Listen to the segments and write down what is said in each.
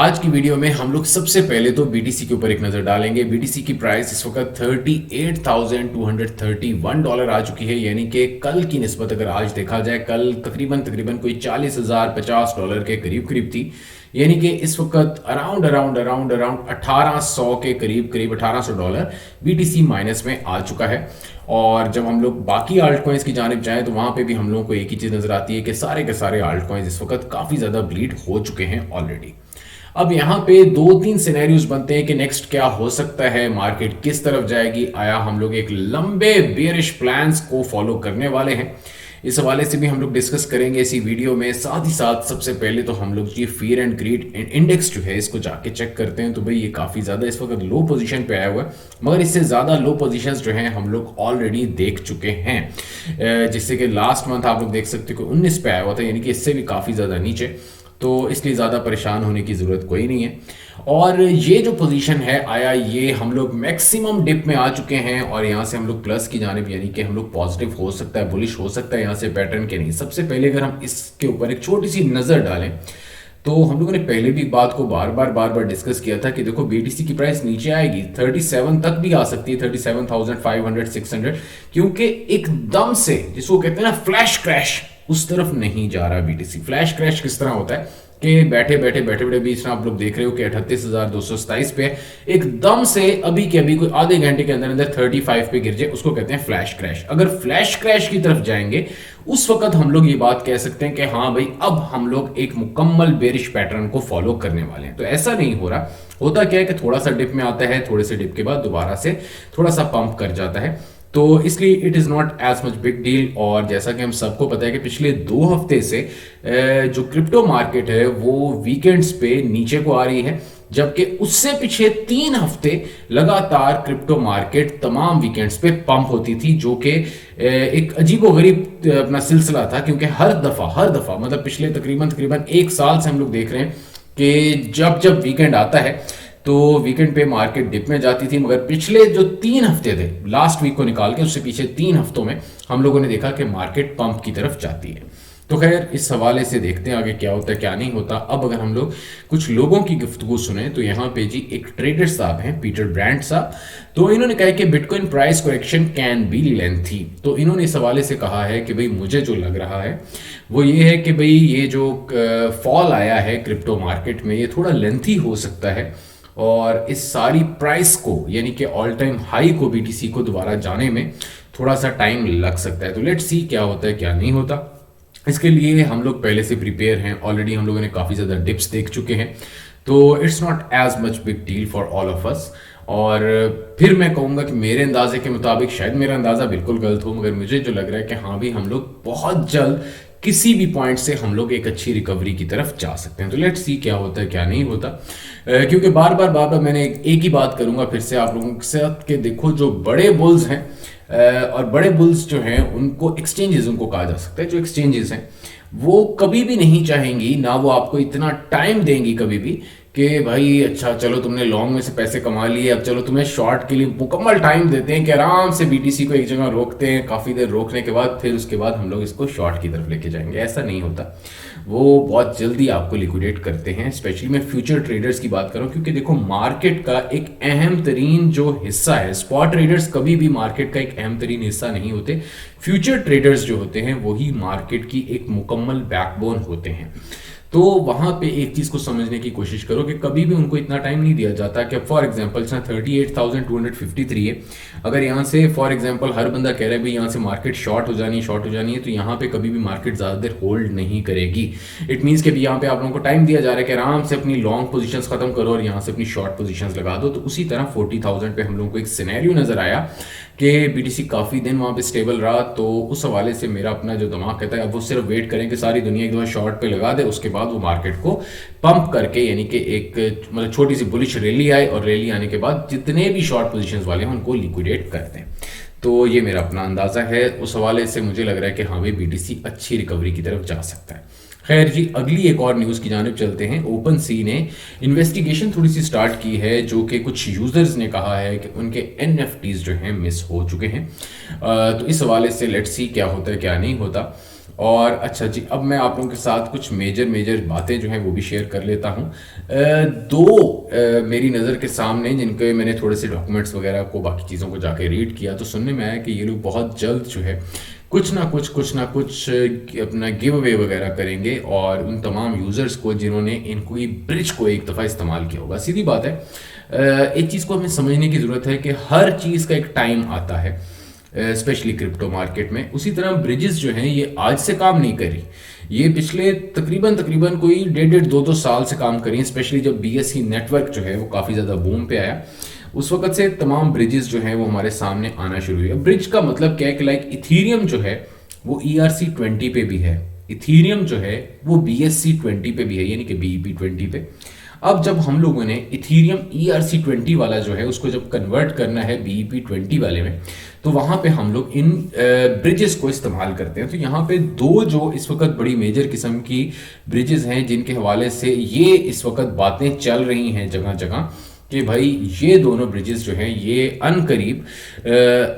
आज की वीडियो में हम लोग सबसे पहले तो बीटीसी के ऊपर एक नजर डालेंगे। बीटीसी की प्राइस इस वक्त $38,231 आ चुकी है, यानी कि कल की निस्बत अगर आज देखा जाए, कल तकरीबन कोई $40,050 के करीब करीब थी। यानी कि इस वक्त अराउंड 1800 के करीब $1800 बीटीसी माइनस में आ चुका है। और जब हम लोग बाकी आल्ट कॉइन्स की जानिब जाएं तो वहां पे भी हम लोगों को एक ही चीज नजर आती है कि सारे के सारे आल्ट कॉइन्स इस वक्त काफी ज्यादा ब्लीड हो चुके हैं ऑलरेडी। अब यहाँ पे दो तीन सिनेरियोज बनते हैं कि नेक्स्ट क्या हो सकता है, मार्केट किस तरफ जाएगी, आया हम लोग एक लंबे बेयरिश प्लान्स को फॉलो करने वाले हैं। इस हवाले से भी हम लोग डिस्कस करेंगे इसी वीडियो में। साथ ही साथ सबसे पहले तो हम लोग ये फियर एंड ग्रीड इंडेक्स जो है इसको जाके चेक करते हैं। तो भाई ये काफ़ी ज़्यादा इस वक्त लो पोजीशन पे आया हुआ है, मगर इससे ज़्यादा लो पोजीशंस जो हैं हम लोग ऑलरेडी देख चुके हैं। जिससे कि लास्ट मंथ आप लोग देख सकते हो कि 19 पे आया हुआ था, यानी कि इससे भी काफ़ी ज़्यादा नीचे, तो इसलिए ज़्यादा परेशान होने की ज़रूरत कोई नहीं है। और ये जो पोजीशन है आया, ये हम लोग मैक्सिमम डिप में आ चुके हैं और यहाँ से हम लोग प्लस की जानिब, यानी कि हम लोग पॉजिटिव हो सकता है, बुलिश हो सकता है यहाँ से पैटर्न के नहीं। सबसे पहले अगर हम इसके ऊपर एक छोटी सी नज़र डालें तो हम लोगों ने पहले भी बात को बार बार डिस्कस किया था कि देखो बीटीसी की प्राइस नीचे आएगी, 37 तक भी आ सकती है, 37,500 600, क्योंकि एकदम से जिसको कहते हैं ना फ्लैश क्रैश, उस तरफ नहीं जा रहा बीटीसी। फ्लैश क्रैश किस तरह होता है कि बैठे बैठे बीच में आप लोग देख रहे हो कि 38,227 पे एकदम से अभी के अभी कोई आधे घंटे के अंदर अंदर 35 पे गिर जाए, उसको कहते हैं फ्लैश क्रैश। अगर फ्लैश क्रैश की तरफ जाएंगे उस वक्त हम लोग ये बात कह सकते हैं कि हाँ भाई अब हम लोग एक मुकम्मल बेरिश पैटर्न को फॉलो करने वाले हैं। तो ऐसा नहीं हो रहा, होता क्या है कि थोड़ा सा डिप में आता है, थोड़े से डिप के बाद दोबारा से थोड़ा सा पंप कर जाता है, तो इसलिए it is not as much big deal. और जैसा कि हम सबको पता है कि पिछले 2 हफ्ते से जो क्रिप्टो मार्केट है वो वीकेंड्स पे नीचे को आ रही है, जबकि उससे पीछे 3 हफ्ते लगातार क्रिप्टो मार्केट तमाम वीकेंड्स पे पंप होती थी, जो कि एक अजीबोगरीब अपना सिलसिला था। क्योंकि हर दफा मतलब पिछले तकरीबन 1 साल से हम लोग देख रहे हैं कि जब वीकेंड आता है तो वीकेंड पे मार्केट डिप में जाती थी, मगर पिछले जो 3 हफ्ते थे, लास्ट वीक को निकाल के उससे पीछे 3 हफ्तों में हम लोगों ने देखा कि मार्केट पंप की तरफ जाती है। तो खैर इस हवाले से देखते हैं आगे क्या होता है क्या नहीं होता। अब अगर हम लोग कुछ लोगों की गुफ्तगू सुने तो यहाँ पे जी एक ट्रेडर साहब हैं, पीटर ब्रांड साहब, तो इन्होंने कहा कि bitcoin price correction can be lengthy. तो इन्होंने इस हवाले से कहा है कि भाई मुझे जो लग रहा है वो ये है कि भाई ये जो फॉल आया है क्रिप्टो मार्केट में ये थोड़ा लेंथी हो सकता है और इस सारी प्राइस को, यानी कि ऑल टाइम हाई को, बीटीसी को दोबारा जाने में थोड़ा सा टाइम लग सकता है। तो लेट्स सी क्या होता है क्या नहीं होता। इसके लिए हम लोग पहले से प्रिपेयर हैं, ऑलरेडी हम लोगों ने काफ़ी ज़्यादा डिप्स देख चुके हैं, तो it's not as much big deal for all of us. और फिर मैं कहूँगा कि मेरे अंदाजे के मुताबिक, शायद मेरा अंदाज़ा बिल्कुल गलत हो, मगर मुझे जो लग रहा है कि हाँ भी हम लोग बहुत जल्द किसी भी पॉइंट से हम लोग एक अच्छी रिकवरी की तरफ जा सकते हैं। तो लेट्स सी क्या होता है क्या नहीं होता। क्योंकि बार बार मैंने एक ही बात करूंगा फिर से आप लोगों के साथ कि देखो जो बड़े बुल्स हैं, और बड़े बुल्स जो हैं उनको एक्सचेंजेस उनको कहा जा सकता है, जो एक्सचेंजेस हैं वो कभी भी नहीं चाहेंगी, ना वो आपको इतना टाइम देंगी कभी भी कि भाई अच्छा चलो तुमने लॉन्ग में से पैसे कमा लिए, अब चलो तुम्हें शॉर्ट के लिए मुकम्मल टाइम देते हैं कि आराम से बीटीसी को एक जगह रोकते हैं, काफ़ी देर रोकने के बाद फिर उसके बाद हम लोग इसको शॉर्ट की तरफ लेके जाएंगे। ऐसा नहीं होता, वो बहुत जल्दी आपको लिक्विडेट करते हैं। स्पेशली मैं फ्यूचर ट्रेडर्स की बात करूं, क्योंकि देखो मार्केट का एक अहम तरीन जो हिस्सा है, स्पॉट ट्रेडर्स कभी भी मार्केट का एक अहम तरीन हिस्सा नहीं होते। फ्यूचर ट्रेडर्स जो होते हैं वही मार्केट की एक मुकम्मल बैकबोन होते हैं। तो वहां पे एक चीज को समझने की कोशिश करो कि कभी भी उनको इतना टाइम नहीं दिया जाता कि फॉर एग्जांपल 38,253 है, अगर यहाँ से फॉर एग्जांपल हर बंदा कह रहा है भाई यहाँ से मार्केट शॉर्ट हो जानी है, तो यहाँ पे कभी भी मार्केट ज्यादा देर होल्ड नहीं करेगी। इट मीन्स कि यहाँ पे आप लोगों को टाइम दिया जा रहा है कि आराम से अपनी लॉन्ग पोजीशंस खत्म करो और यहाँ से अपनी शॉर्ट पोजीशंस लगा दो। तो उसी तरह 40,000 पे हम लोगों को एक सिनेरियो नजर आया कि बीटीसी काफ़ी दिन वहाँ पे स्टेबल रहा। तो उस हवाले से मेरा अपना जो दिमाग कहता है अब वो सिर्फ वेट करें कि सारी दुनिया एक दफ़ा शॉर्ट पे लगा दे, उसके बाद वो मार्केट को पंप करके, यानी कि एक मतलब छोटी सी बुलिश रैली आए और रैली आने के बाद जितने भी शॉर्ट पोजीशंस वाले हैं उनको लिक्विडेट कर दें। तो ये मेरा अपना अंदाज़ा है। उस हवाले से मुझे लग रहा है कि हाँ भाई बीटीसी अच्छी रिकवरी की तरफ जा सकता है। खैर जी, अगली एक और न्यूज़ की जानिब चलते हैं। ओपन सी ने इन्वेस्टिगेशन थोड़ी सी स्टार्ट की है, जो कि कुछ यूज़र्स ने कहा है कि उनके NFTs जो हैं मिस हो चुके हैं। तो इस हवाले से लेट्स सी क्या होता है क्या नहीं होता। और अच्छा जी, अब मैं आप लोगों के साथ कुछ मेजर मेजर बातें जो हैं वो भी शेयर कर लेता हूँ। मेरी नज़र के सामने जिनके मैंने थोड़े से डॉक्यूमेंट्स वगैरह को बाकी चीज़ों को जाके रीड किया, तो सुनने में आया कि ये लोग बहुत जल्द जो है कुछ ना कुछ अपना गिव अवे वगैरह करेंगे और उन तमाम यूज़र्स को जिन्होंने इनको ये ब्रिज को एक दफ़ा इस्तेमाल किया होगा। सीधी बात है, एक चीज़ को हमें समझने की ज़रूरत है कि हर चीज़ का एक टाइम आता है, स्पेशली क्रिप्टो मार्केट में। उसी तरह ब्रिजेस जो हैं ये आज से काम नहीं करी, ये पिछले तकरीबन तकरीबन कोई 1.5-2 साल से काम करी, स्पेशली जब BSC नेटवर्क जो है वो काफ़ी ज़्यादा बूम पे आया, उस वक्त से तमाम ब्रिजेस जो हैं वो हमारे सामने आना शुरू हुए। ब्रिज का मतलब क्या है कि लाइक इथीरियम जो है वो ERC20 पे भी है, इथीरियम जो है वो BSC20 पे भी है, यानी कि BEP20 पे। अब जब हम लोगों ने इथीरियम ERC20 वाला जो है उसको जब कन्वर्ट करना है BEP20 वाले में, तो वहाँ पे हम लोग इन ब्रिजेस को इस्तेमाल करते हैं। तो यहाँ पे दो जो इस वक्त बड़ी मेजर किस्म की ब्रिजेस हैं जिनके हवाले से ये इस वक्त बातें चल रही हैं जगह जगह कि भाई ये दोनों ब्रिजेस जो हैं ये अनकरीब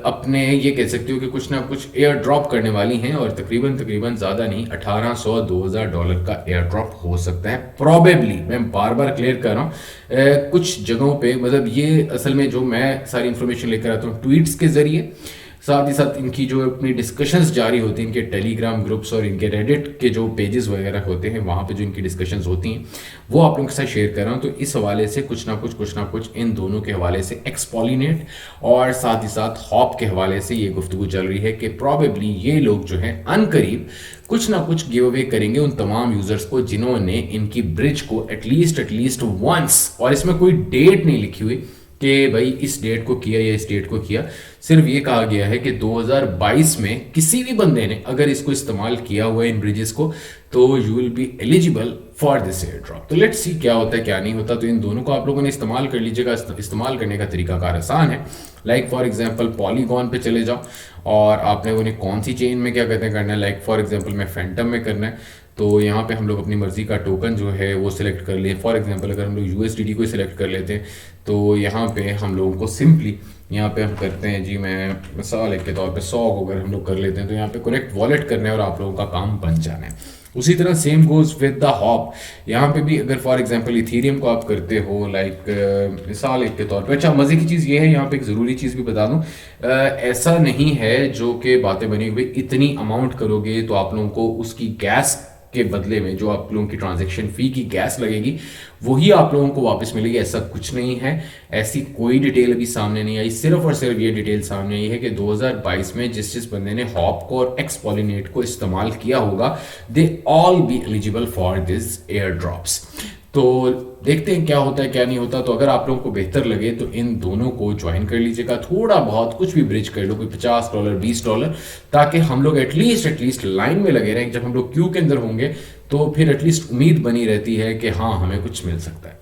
अपने ये कह सकते हो कि कुछ ना कुछ एयर ड्रॉप करने वाली हैं, और तकरीबन तकरीबन ज़्यादा नहीं, $1800-2000 का एयर ड्रॉप हो सकता है प्रॉबेबली। मैं बार बार क्लियर कर रहा हूँ, कुछ जगहों पे मतलब ये असल में जो मैं सारी इन्फॉर्मेशन लेकर आता हूँ ट्वीट्स के ज़रिए, साथ ही साथ इनकी जो अपनी डिस्कशंस जारी होती हैं इनके टेलीग्राम ग्रुप्स और इनके रेडिट के जो पेजेस वगैरह होते हैं वहाँ पे जो इनकी डिस्कशंस होती हैं वो आप लोगों के साथ शेयर कर रहा हूँ। तो इस हवाले से कुछ ना कुछ इन दोनों के हवाले से एक्सपॉलिनेट और साथ ही साथ हॉप के हवाले से ये गुफ्तगू चल रही है कि प्रॉबेबली ये लोग जो हैं अनकरीब कुछ ना कुछ गिव अवे करेंगे उन तमाम यूजर्स को जिन्होंने इनकी ब्रिज को एटलीस्ट वंस, और इसमें कोई डेट नहीं लिखी हुई कि भाई इस डेट को किया या इस डेट को किया, सिर्फ ये कहा गया है कि 2022 में किसी भी बंदे ने अगर इसको इस्तेमाल किया हुआ है इन ब्रिजेस को, तो you will be eligible for this air drop. तो लेट्स सी क्या होता है क्या नहीं होता। तो इन दोनों को आप लोगों ने इस्तेमाल कर लीजिएगा। इस्तेमाल करने का तरीकाकार आसान है। लाइक फॉर एग्जांपल पॉलीगॉन पे चले जाओ और आपने उन्हें कौन सी चेन में क्या कहते हैं करना है। लाइक फॉर एग्जांपल मैं फैंटम में करना है, तो यहाँ पे हम लोग अपनी मर्जी का टोकन जो है वो सिलेक्ट कर लें। फॉर एग्जांपल अगर हम लोग USDT को सिलेक्ट कर लेते हैं तो यहाँ पे हम लोगों को सिंपली यहाँ पे हम करते हैं जी, मैं मिसाल के तौर पे 100 को अगर हम लोग कर लेते हैं तो यहाँ पे कनेक्ट वॉलेट करना है और आप लोगों का काम बन जाना है। उसी तरह same goes with the hop. यहाँ पे भी अगर फॉर एग्जांपल इथीरियम को आप करते हो लाइक मिसाल के तौर पे, अच्छा मज़े की चीज़ ये है, यहाँ पे एक ज़रूरी चीज़ भी बता दूँ, ऐसा नहीं है जो कि बातें बनी हुई इतनी अमाउंट करोगे तो आप लोगों को उसकी गैस के बदले में जो आप लोगों की ट्रांजैक्शन फ़ी की गैस लगेगी वही आप लोगों को वापस मिलेगी। ऐसा कुछ नहीं है, ऐसी कोई डिटेल अभी सामने नहीं आई। सिर्फ और सिर्फ ये डिटेल सामने आई है कि 2022 में जिस बंदे ने हॉप को और एक्सपॉलिनेट को इस्तेमाल किया होगा, they all be eligible for this air drops. तो देखते हैं क्या होता है क्या नहीं होता। तो अगर आप लोगों को बेहतर लगे तो इन दोनों को ज्वाइन कर लीजिएगा। थोड़ा बहुत कुछ भी ब्रिज कर लो, कोई $50 $20, ताकि हम लोग एटलीस्ट लाइन में लगे रहें। जब हम लोग क्यू के अंदर होंगे तो फिर एटलीस्ट उम्मीद बनी रहती है कि हाँ हमें कुछ मिल सकता है।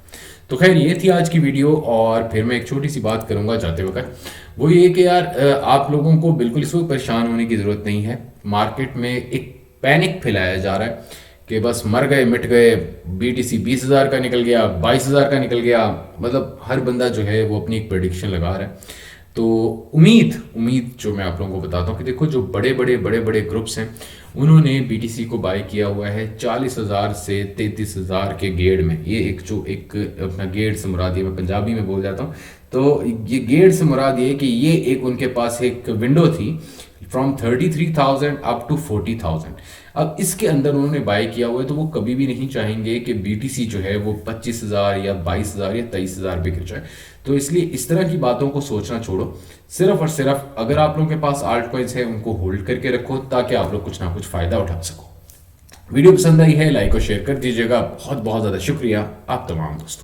तो खैर ये थी आज की वीडियो, और फिर मैं एक छोटी सी बात करूंगा जाते वक्त, वो ये कि यार आप लोगों को बिल्कुल इस वक्त परेशान होने की ज़रूरत नहीं है। मार्केट में एक पैनिक फैलाया जा रहा है कि बस मर गए मिट गए, BTC 20,000 का निकल गया, 22,000 का निकल गया, मतलब हर बंदा जो है वो अपनी एक प्रेडिक्शन लगा रहा है। तो उम्मीद जो मैं आप लोगों को बताता हूँ कि देखो जो बड़े बड़े ग्रुप्स हैं उन्होंने BTC को बाय किया हुआ है 40,000 से 33,000 के गेड़ में। ये एक अपना गेड़ से मुराद, ये मैं पंजाबी में बोल जाता हूँ, तो ये गेड़ से मुराद ये कि ये एक उनके पास एक विंडो थी फ्रॉम 33,000 अप टू 40,000। अब इसके अंदर उन्होंने बाय किया हुआ है, तो वो कभी भी नहीं चाहेंगे कि BTC जो है वो 25,000 या 22,000 या 23,000 पे गिर जाए। तो इसलिए इस तरह की बातों को सोचना छोड़ो, सिर्फ और सिर्फ अगर आप लोगों के पास आल्ट कॉइन्स है उनको होल्ड करके रखो ताकि आप लोग कुछ ना कुछ फायदा उठा सको। वीडियो पसंद आई है लाइक और शेयर कर दीजिएगा। बहुत बहुत ज़्यादा शुक्रिया आप तमाम दोस्तों।